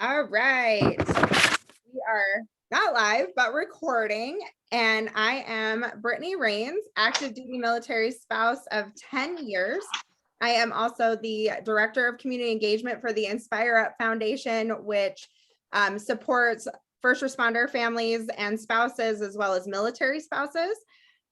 All right. We are not live, but recording. And I am Brittany Rains, active duty military spouse of 10 years. I am also the Director of Community Engagement for the Inspire Up Foundation, which supports first responder families and spouses, as well as military spouses.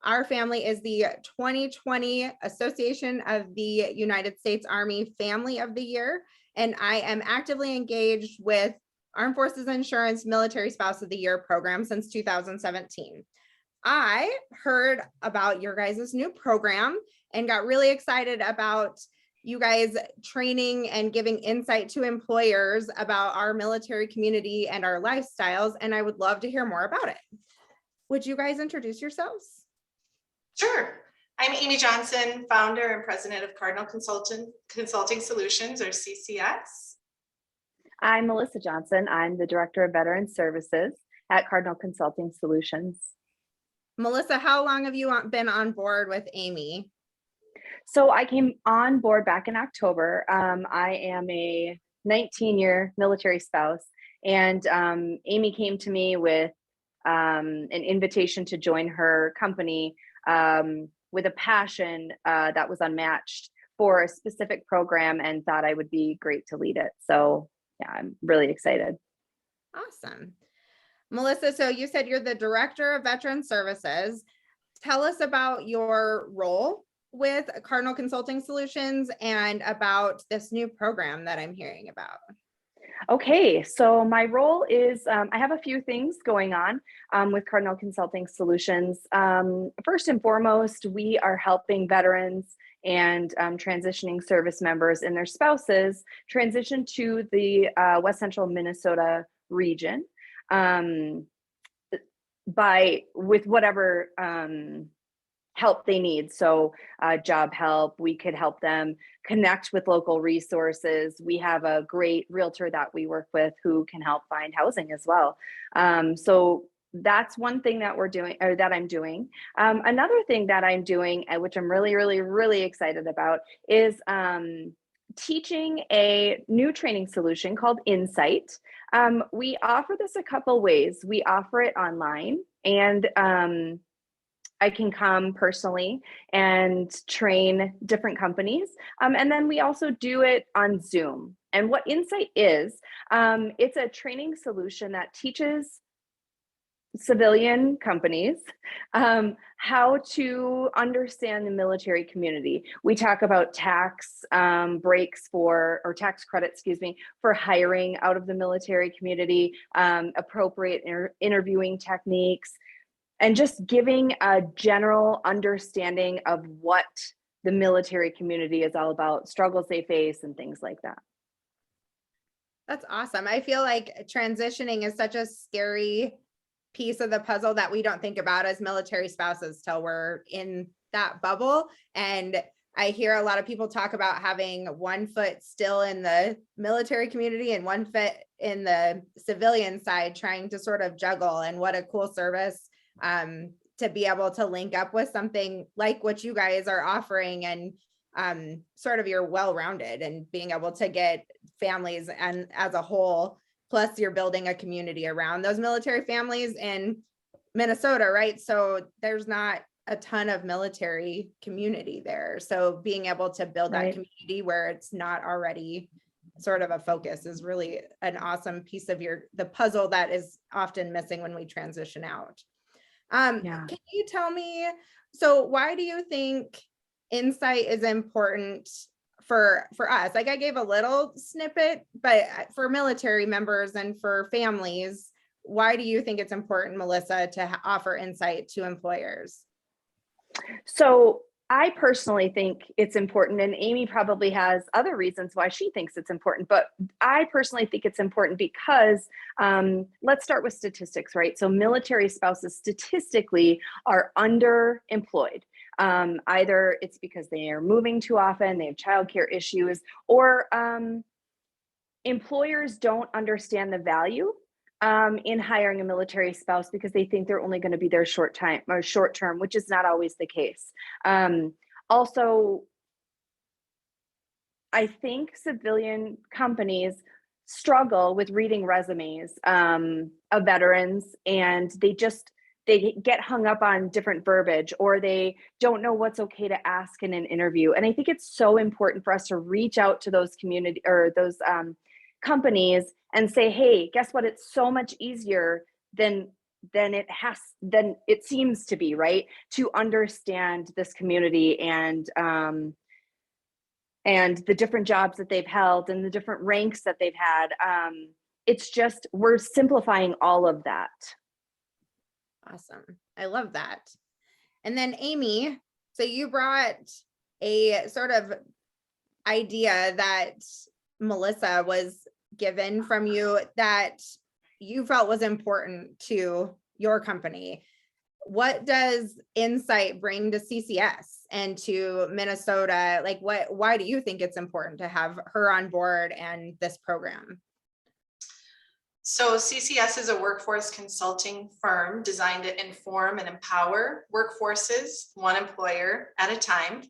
Our family is the 2020 Association of the United States Army Family of the Year, and I am actively engaged with Armed Forces Insurance Military Spouse of the Year program since 2017. I heard about your guys' new program and got really excited about you guys training and giving insight to employers about our military community and our lifestyles, and I would love to hear more about it. Would you guys introduce yourselves? Sure. I'm Amy Johnson, founder and president of Cardinal Consulting Solutions, or CCS. I'm Melissa Johnson. I'm the Director of Veteran Services at Cardinal Consulting Solutions. Melissa, how long have you been on board with Amy? So I came on board back in October. I am a 19-year military spouse, and Amy came to me with an invitation to join her company with a passion that was unmatched for a specific program, and thought I would be great to lead it. So yeah, I'm really excited. Awesome. Melissa, so you said you're the Director of Veteran Services. Tell us about your role with Cardinal Consulting Solutions and about this new program that I'm hearing about. Okay, so my role is, I have a few things going on with Cardinal Consulting Solutions. First and foremost, we are helping veterans and transitioning service members and their spouses transition to the West Central Minnesota region with whatever help they need. So job help, we could help them connect with local resources. We have a great realtor that we work with who can help find housing as well. So that's one thing that we're doing, or that I'm doing. Another thing that I'm doing, which I'm really excited about, is teaching a new training solution called Insight. We offer this a couple ways. We offer it online, and I can come personally and train different companies. And then we also do it on Zoom. And what Insight is, it's a training solution that teaches civilian companies how to understand the military community. We talk about tax breaks or tax credit, for hiring out of the military community, appropriate interviewing techniques, and just giving a general understanding of what the military community is all about, struggles they face, and things like that. That's awesome. I feel like transitioning is such a scary piece of the puzzle that we don't think about as military spouses till we're in that bubble. And I hear a lot of people talk about having one foot still in the military community and one foot in the civilian side, trying to sort of juggle. And what a cool service to be able to link up with something like what you guys are offering, and sort of you're well-rounded and being able to get families and as a whole, plus you're building a community around those military families in Minnesota, right? So there's not a ton of military community there. So being able to build that community where it's not already sort of a focus is really an awesome piece of the puzzle that is often missing when we transition out. Can you tell me, so why do you think Insight is important for us? Like, I gave a little snippet, but for military members and for families, why do you think it's important, Melissa, to offer Insight to employers? So I personally think it's important, and Amy probably has other reasons why she thinks it's important, but I personally think it's important because let's start with statistics, right? So military spouses statistically are underemployed. Either it's because they are moving too often, they have childcare issues, or employers don't understand the value in hiring a military spouse because they think they're only going to be there short term, which is not always the case. Also, I think civilian companies struggle with reading resumes of veterans, and they get hung up on different verbiage, or they don't know what's okay to ask in an interview. And I think it's so important for us to reach out to those community or those companies and say, hey, guess what? It's so much easier than it seems to be, right? To understand this community and the different jobs that they've held and the different ranks that they've had. It's just, we're simplifying all of that. Awesome. I love that. And then Amy, so you brought a sort of idea that Melissa was given from you that you felt was important to your company. What does Insight bring to CCS and to Minnesota? Like why do you think it's important to have her on board and this program? So CCS is a workforce consulting firm designed to inform and empower workforces, one employer at a time.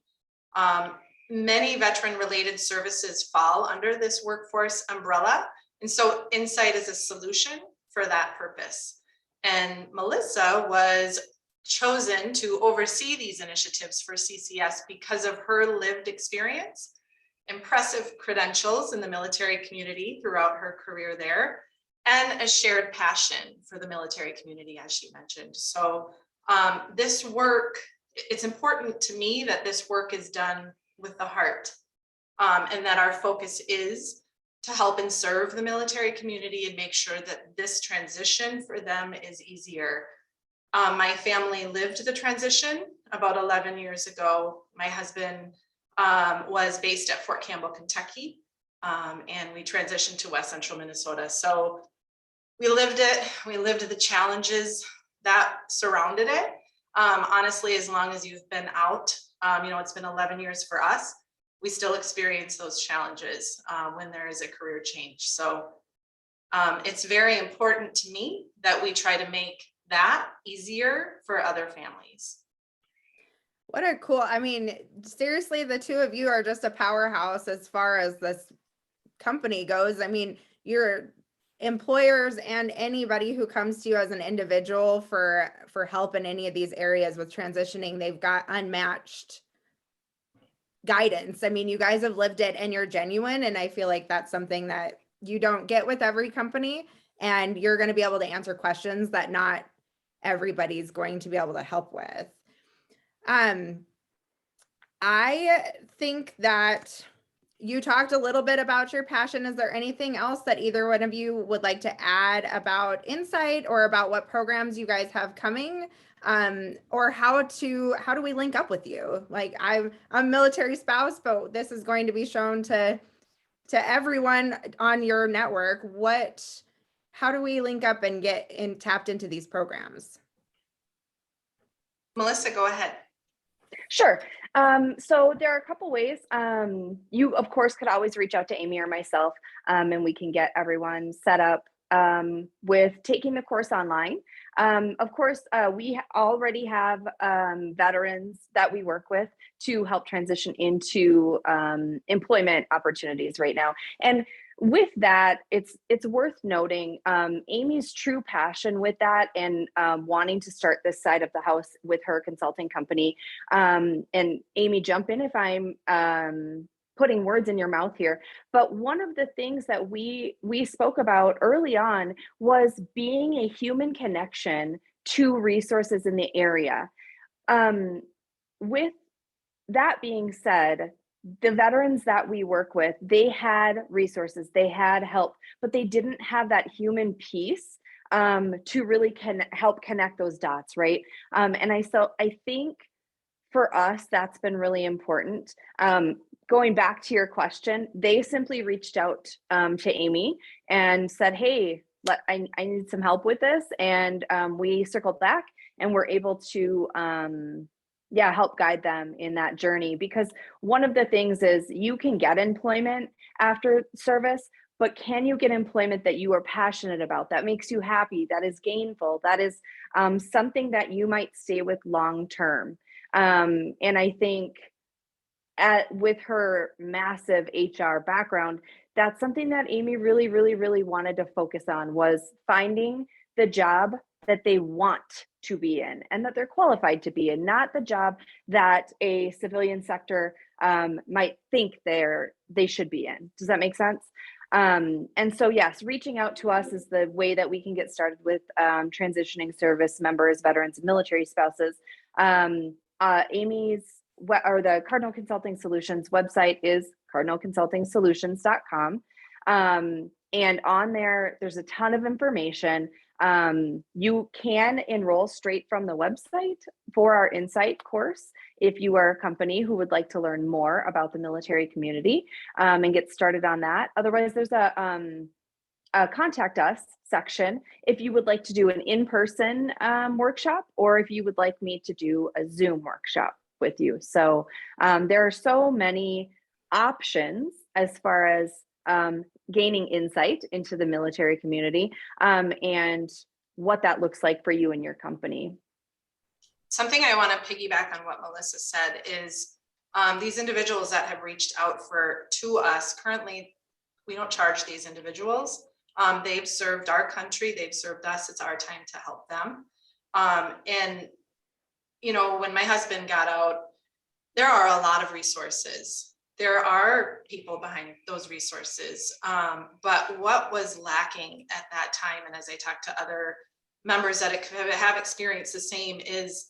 Many veteran-related services fall under this workforce umbrella. And so Insight is a solution for that purpose. And Melissa was chosen to oversee these initiatives for CCS because of her lived experience, impressive credentials in the military community throughout her career there, and a shared passion for the military community, as she mentioned. So this work, it's important to me that this work is done with the heart, and that our focus is to help and serve the military community and make sure that this transition for them is easier. My family lived the transition about 11 years ago. My husband was based at Fort Campbell, Kentucky, and we transitioned to West Central Minnesota. So we lived it. We lived the challenges that surrounded it. Honestly, as long as you've been out, it's been 11 years for us. We still experience those challenges when there is a career change. So it's very important to me that we try to make that easier for other families. What a cool, I mean, seriously, the two of you are just a powerhouse as far as this company goes. I mean, your employers and anybody who comes to you as an individual for help in any of these areas with transitioning, they've got unmatched guidance. I mean, you guys have lived it and you're genuine. And I feel like that's something that you don't get with every company. And you're going to be able to answer questions that not everybody's going to be able to help with. I think that you talked a little bit about your passion. Is there anything else that either one of you would like to add about Insight or about what programs you guys have coming? Or how do we link up with you? Like I'm a military spouse, but this is going to be shown to everyone on your network. How do we link up and get tapped into these programs? Melissa, go ahead. Sure. So there are a couple ways. You, of course, could always reach out to Amy or myself, and we can get everyone set up with taking the course online. Of course, we already have veterans that we work with to help transition into employment opportunities right now. And with that, it's worth noting Amy's true passion with that and wanting to start this side of the house with her consulting company. And Amy, jump in if I'm putting words in your mouth here. But one of the things that we spoke about early on was being a human connection to resources in the area. With that being said, the veterans that we work with, they had resources, they had help, but they didn't have that human piece to really help connect those dots, right? And I think for us, that's been really important. Going back to your question, they simply reached out to Amy and said, hey, I need some help with this. And we circled back and were able to help guide them in that journey. Because one of the things is you can get employment after service, but can you get employment that you are passionate about, that makes you happy, that is gainful, that is something that you might stay with long term? And I think with her massive HR background, that's something that Amy really, really, really wanted to focus on, was finding the job that they want to be in and that they're qualified to be in, not the job that a civilian sector might think they should be in. Does that make sense? And so, yes, reaching out to us is the way that we can get started with transitioning service members, veterans, and military spouses. Amy's or the Cardinal Consulting Solutions website is cardinalconsultingsolutions.com. And on there, there's a ton of information. You can enroll straight from the website for our Insight course if you are a company who would like to learn more about the military community and get started on that. Otherwise, there's a contact us section if you would like to do an in-person workshop, or if you would like me to do a Zoom workshop with you. So there are so many options as far as gaining insight into the military community and what that looks like for you and your company. Something I want to piggyback on what Melissa said is these individuals that have reached out to us currently, we don't charge these individuals. They've served our country, they've served us. It's our time to help them. And you know, when my husband got out, there are a lot of resources. There are people behind those resources. But what was lacking at that time, and as I talked to other members that have experienced the same, is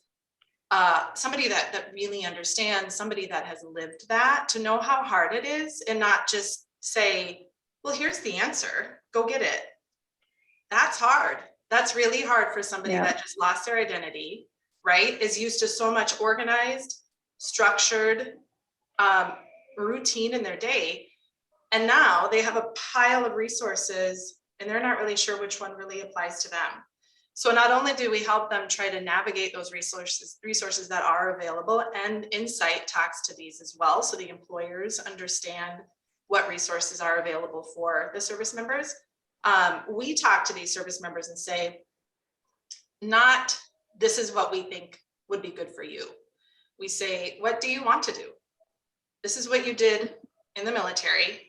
somebody that really understands, somebody that has lived that, to know how hard it is and not just say, well, here's the answer, go get it. That's hard. That's really hard for somebody that just lost their identity, right? Is used to so much organized, structured, routine in their day. And now they have a pile of resources and they're not really sure which one really applies to them. So not only do we help them try to navigate those resources that are available, and Insight talks to these as well, so the employers understand what resources are available for the service members. We talk to these service members and say, not this is what we think would be good for you. We say, what do you want to do? This is what you did in the military.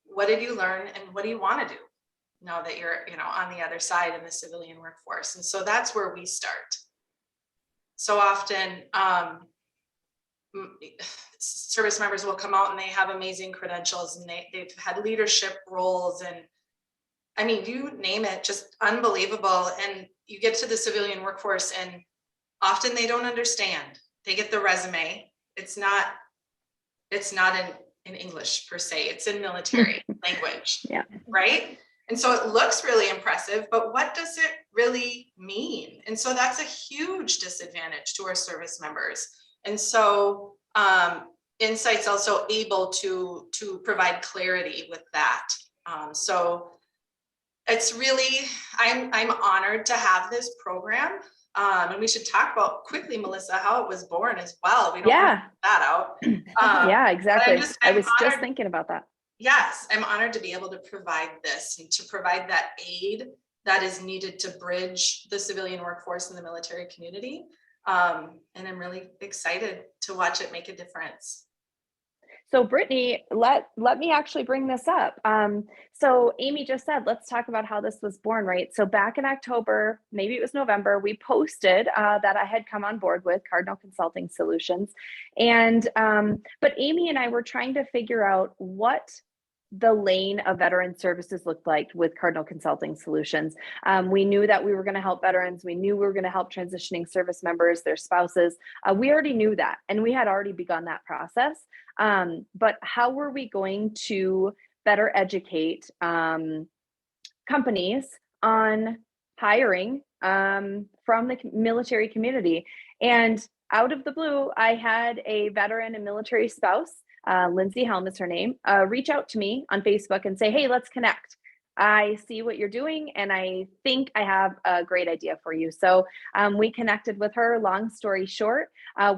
What did you learn and what do you want to do now that you're, you know, on the other side in the civilian workforce? And so that's where we start. So often service members will come out and they have amazing credentials and they've had leadership roles, and I mean, you name it, just unbelievable. And you get to the civilian workforce and often they don't understand. They get the resume. It's not in English per se, it's in military language, right? And so it looks really impressive, but what does it really mean? And so that's a huge disadvantage to our service members. And so Insight's also able to provide clarity with that. So it's really, I'm honored to have this program. And we should talk about quickly, Melissa, how it was born as well. We don't want to leave that out. Yeah, exactly. I was just honored, thinking about that. Yes, I'm honored to be able to provide this and to provide that aid that is needed to bridge the civilian workforce and the military community. And I'm really excited to watch it make a difference. So Brittany, let me actually bring this up. So Amy just said, let's talk about how this was born, right? So back in October, maybe it was November, we posted that I had come on board with Cardinal Consulting Solutions. And, but Amy and I were trying to figure out what the lane of veteran services looked like with Cardinal Consulting Solutions. We knew that we were going to help veterans. We knew we were going to help transitioning service members, their spouses. We already knew that, and we had already begun that process. But how were we going to better educate companies on hiring from the military community? And out of the blue, I had a veteran and military spouse, Lindsay Helm is her name, reach out to me on Facebook and say, hey, let's connect. I see what you're doing and I think I have a great idea for you. So we connected with her. Long story short,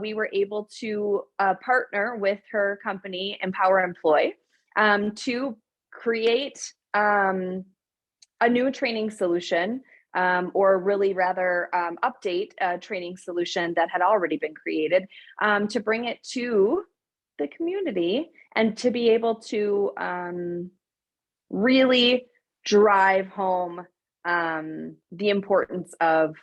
we were able to partner with her company, Empower Employ, to create a new training solution, or really rather update a training solution that had already been created, to bring it to the community and to be able to really drive home the importance of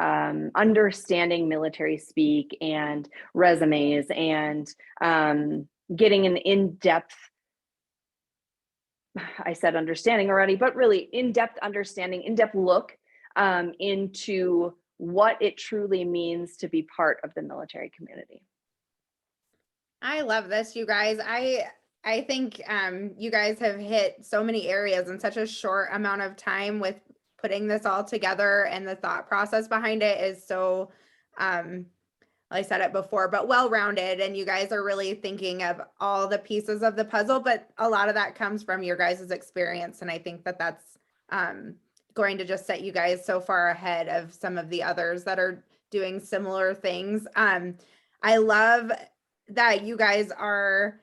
understanding military speak and resumes and getting an in-depth, I said understanding already, but really in-depth understanding, in-depth look into what it truly means to be part of the military community. I love this, you guys. I think you guys have hit so many areas in such a short amount of time with putting this all together, and the thought process behind it is so I said it before, but well-rounded, and you guys are really thinking of all the pieces of the puzzle, but a lot of that comes from your guys' experience. And I think that that's going to just set you guys so far ahead of some of the others that are doing similar things. I love that you guys are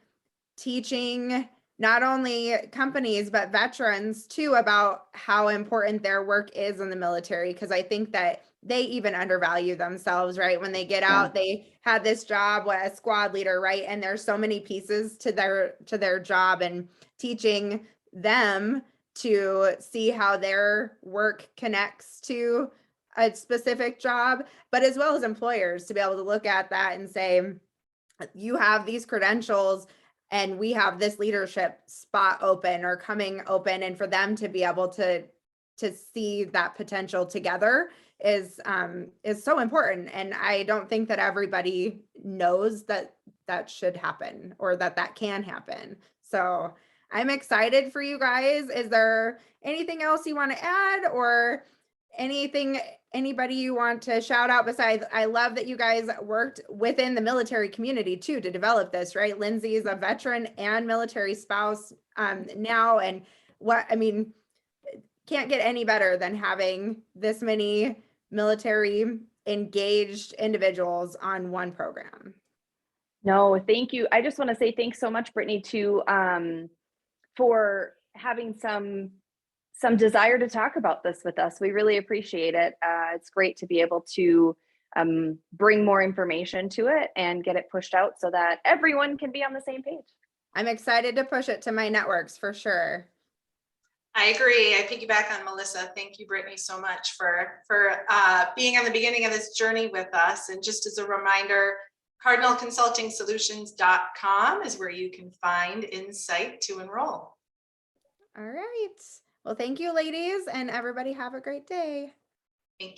teaching not only companies, but veterans too, about how important their work is in the military. Because I think that they even undervalue themselves, right? When they get out, they had this job, what, a squad leader, right? And there's so many pieces to their job, and teaching them to see how their work connects to a specific job, but as well as employers to be able to look at that and say, you have these credentials and we have this leadership spot open or coming open, and for them to be able to see that potential together is so important. And I don't think that everybody knows that that should happen, or that that can happen. So I'm excited for you guys. Is there anything else you want to add, or anybody you want to shout out besides, I love that you guys worked within the military community too to develop this, right? Lindsay is a veteran and military spouse now, and can't get any better than having this many military engaged individuals on one program. No, thank you. I just want to say thanks so much, Brittany, to for having some desire to talk about this with us. We really appreciate it. It's great to be able to bring more information to it and get it pushed out so that everyone can be on the same page. I'm excited to push it to my networks for sure. I agree. I piggyback on Melissa. Thank you, Brittany, so much for being on the beginning of this journey with us. And just as a reminder, cardinalconsultingsolutions.com is where you can find Insight to enroll. All right. Well, thank you, ladies, and everybody have a great day. Thank you.